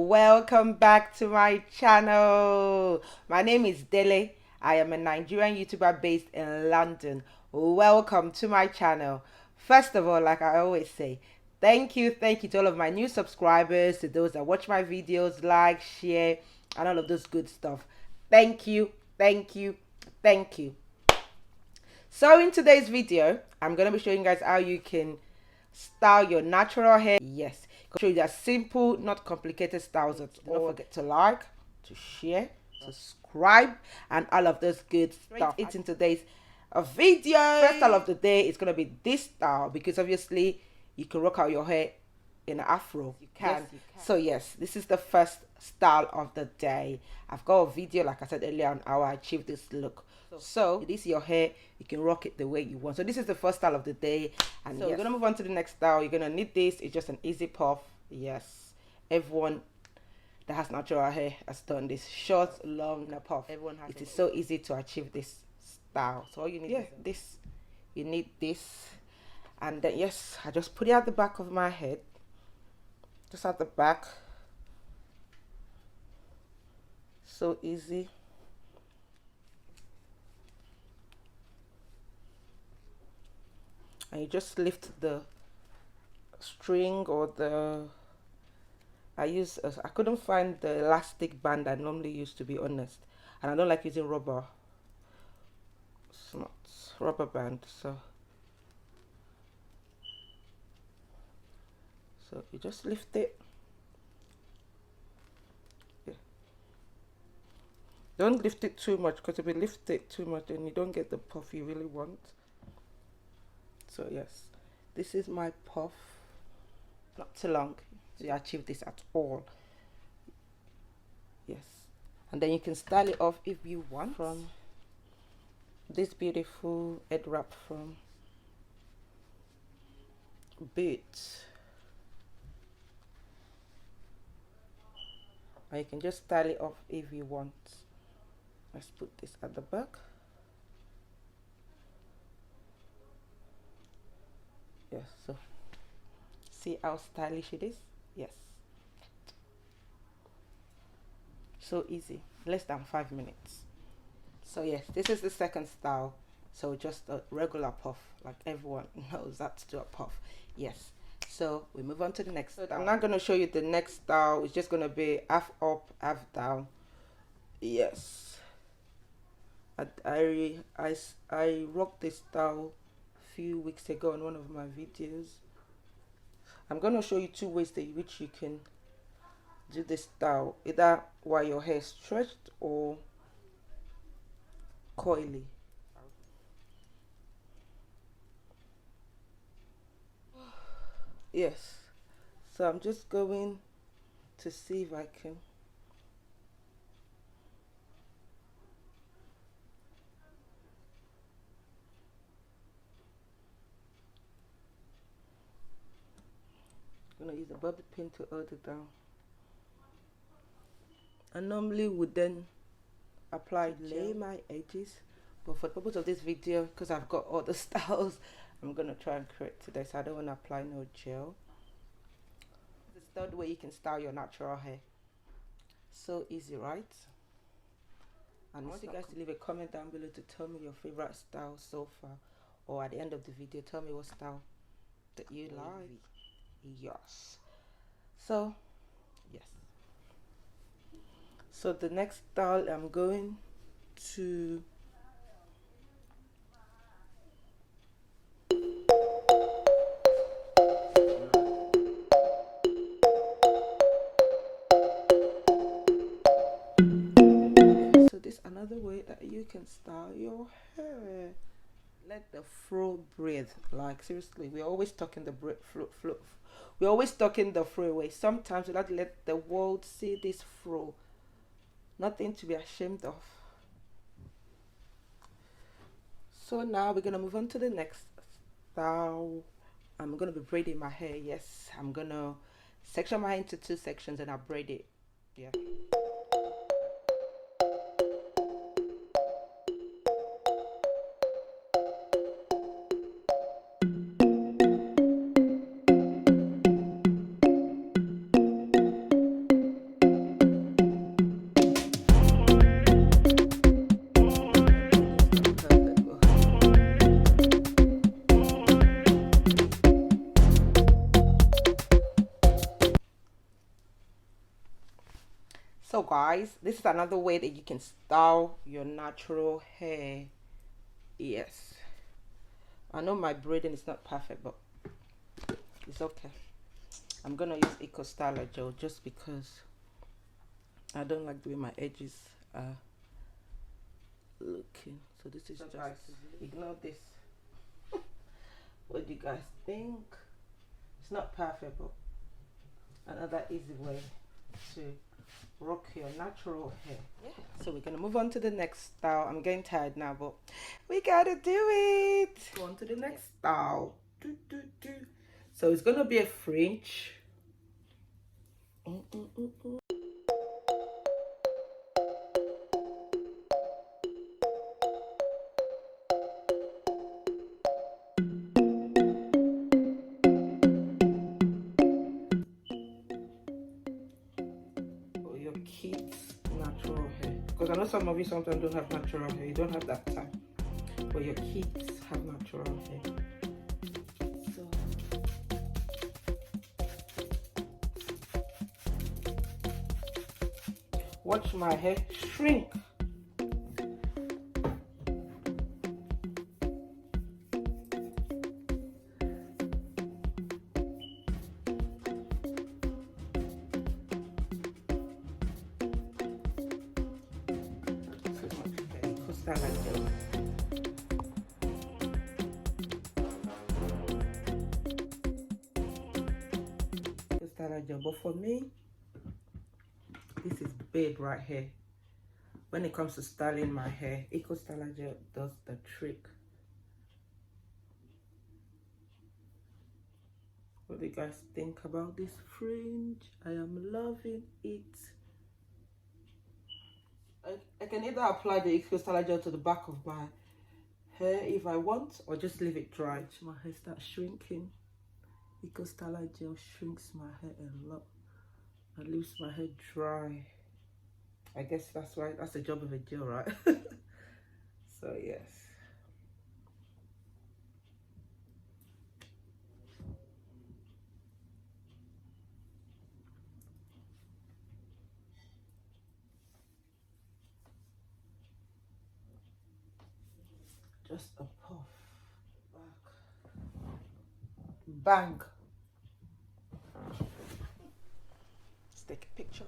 welcome back to my channel. My name is Dele. I am a Nigerian YouTuber based in London. Welcome to my channel. First of all, like I always say, thank you to all of my new subscribers, to those that watch my videos, like, share, and all of those good stuff. Thank you. So in today's video, I'm going to be showing you guys how you can style your natural hair. Yes, I'll show you that simple, not complicated styles at all. Don't forget to like, to share, subscribe, and all of those good stuff. It's in today's video. First style of the day is going to be this style, because obviously you can rock out your hair in an afro. You can. So yes, this is the first style of the day. I've got a video, like I said earlier, on how I achieved this look. So this is your hair, you can rock it the way you want. So this is the first style of the day, and so we're gonna move on to the next style. You're gonna need this. It's just an easy puff. Yes, everyone that has natural hair has done this. Short, long, a puff. Everyone has it. Is so easy to achieve this style. So all you need is this. You need this, and then yes, I just put it at the back of my head, just at the back. So easy. And you just lift the string, or I couldn't find the elastic band I normally use, to be honest, and I don't like using rubber. It's not rubber band, so you just lift it. Yeah. Don't lift it too much, because if you lift it too much, then you don't get the puff you really want. So yes, this is my puff. Not too long to achieve this at all. Yes, and then you can style it off if you want from this beautiful head wrap from BRAIDS, and you can just style it off if you want. Let's put this at the back. Yes, so see how stylish it is. Yes, so easy, less than 5 minutes. So yes, this is the second style. So just a regular puff, like everyone knows that's to a puff. Yes, so we move on to the next style. I'm not going to show you the next style. It's just going to be half up, half down. Yes, I rocked this style few weeks ago in one of my videos. I'm going to show you two ways in which you can do this style, either while your hair is stretched or coily. Yes, so I'm just going to see if I can use a bobby pin to hold it down. I normally would then lay my edges, but for the purpose of this video, because I've got all the styles I'm gonna try and create today, so I don't want to apply no gel. This is the third way you can style your natural hair. So easy, right? And I want you guys to leave a comment down below to tell me your favorite style so far, or at the end of the video tell me what style that you like. Yes, so yes, so the next style I'm going to so this another way that you can style your hair. Let the fro breathe. Like seriously, we're always talking the fro. We're always talking the fro away. Sometimes we have to let the world see this fro. Nothing to be ashamed of. So now we're gonna move on to the next style. I'm gonna be braiding my hair. Yes, I'm gonna section my hair into 2 sections and I'll braid it. Yeah. guys, this is another way that you can style your natural hair. Yes, I know my braiding is not perfect, but it's okay. I'm gonna use ecostylergel just because I don't like the way my edges are looking. So this is just, guys, ignore this. What do you guys think? It's not perfect, but another easy way to rock your natural hair. Yeah. So we're gonna move on to the next style. I'm getting tired now, but we gotta do it. Go on to the next style. So it's gonna be a fringe. Your kids' natural hair, because I know some of you sometimes don't have natural hair. You don't have that time, but your kids have natural hair. So watch my hair shrink. But for me, this is big right here. When it comes to styling my hair, ecostylergel does the trick. What do you guys think about this fringe? I am loving it. I can either apply the ecostylergel to the back of my hair if I want, or just leave it dry. My hair starts shrinking. Ecostylergel shrinks my hair a lot and leaves my hair dry. I guess that's right. That's the job of a gel, right? So yes. Just a puff. Bang. Let's take a picture.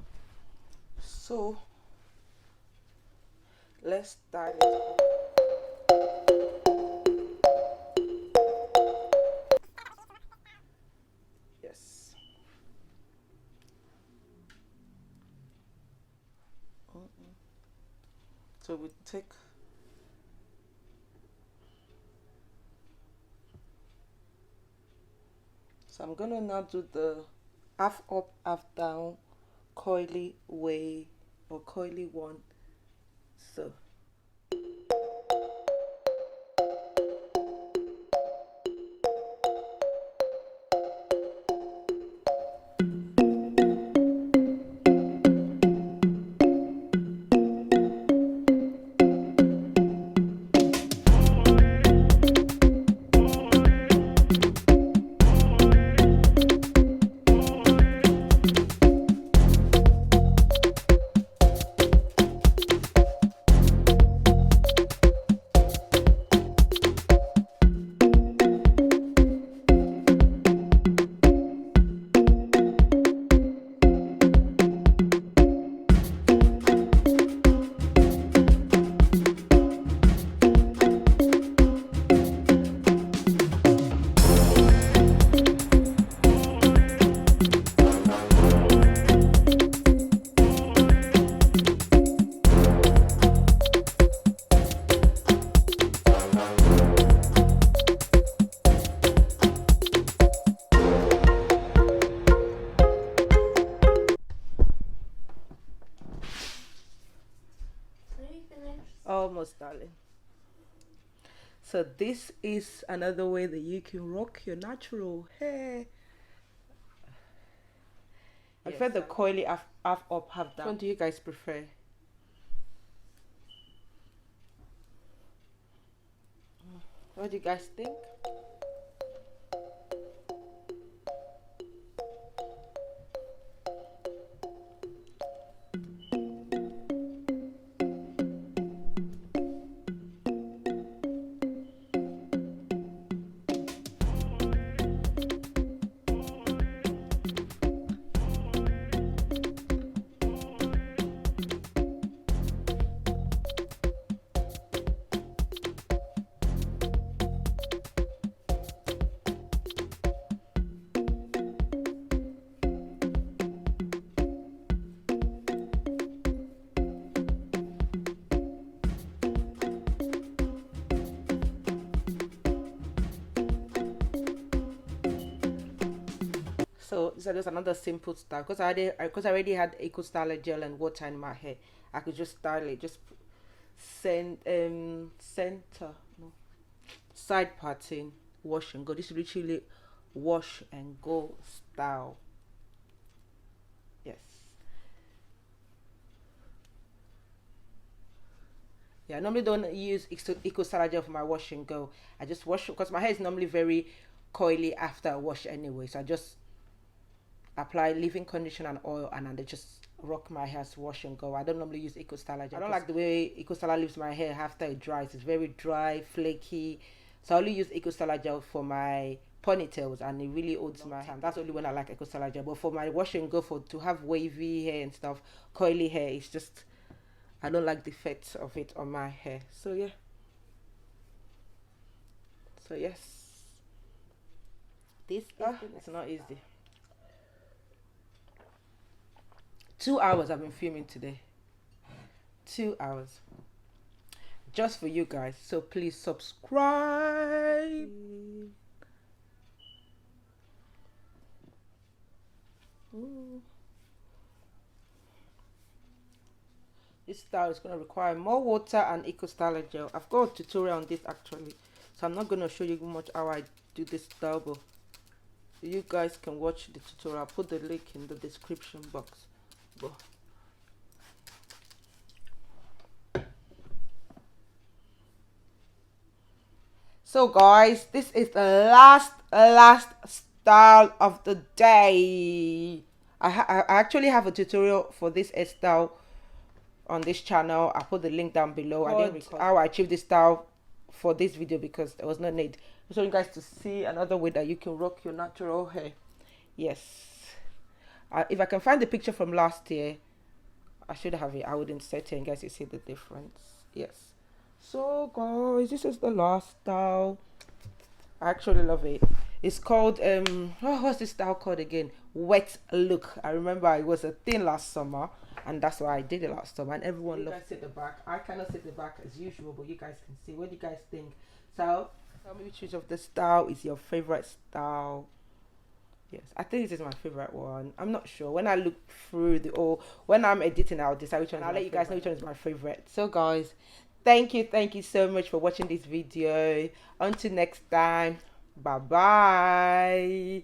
So let's style it. Yes. So we take So I'm gonna now do the half up, half down, coily way or coily one. So almost, darling. So this is another way that you can rock your natural hair. I prefer the coily half up, half down. Which one do you guys prefer? What do you guys think? This is just another simple style because I already had ecostylergel and water in my hair. I could just style it, just center, no, side parting, wash and go. This is literally wash and go style. Yes. Yeah, I normally don't use ecostylergel for my wash and go. I just wash because my hair is normally very coily after I wash anyway. So I just apply leave-in conditioner and oil, and then they just rock my hair to wash and go. I don't normally use ecostylergel. I don't like the way ecostyler leaves my hair after it dries. It's very dry, flaky. So I only use ecostylergel for my ponytails, and it really holds my hair. That's only when I like ecostylergel. But for my wash and go, to have wavy hair and stuff, coily hair, it's just I don't like the effect of it on my hair. So yeah. So yes, this it's not easy. 2 hours I've been filming today. 2 hours. Just for you guys. So please subscribe. Ooh. This style is going to require more water and ecostylergel. I've got a tutorial on this actually. So I'm not going to show you much how I do this style, but you guys can watch the tutorial. I'll put the link in the description box. So guys, this is the last style of the day. I actually have a tutorial for this hairstyle on this channel. I'll put the link down below. I didn't record how I achieved this style for this video because there was no need. I want you guys to see another way that you can rock your natural hair. Yes. If I can find the picture from last year, I should have it. I would insert it and guys, you see the difference. Yes. So guys, this is the last style. I actually love it. It's called what's this style called again? Wet look. I remember it was a thing last summer, and that's why I did it last summer, and everyone loved it. You guys sit the back. I cannot sit the back as usual, but you guys can see. What do you guys think? So tell me which of the style is your favorite style. Yes, I think this is my favorite one. I'm not sure. When I look through when I'm editing, I'll decide which one. I'll let you guys know which one is my favorite. So guys, thank you so much for watching this video. Until next time, bye bye.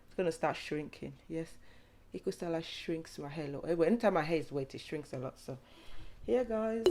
It's gonna start shrinking. Yes, ecostyler shrinks my hair a lot. Anytime my hair is wet, it shrinks a lot. So yeah guys.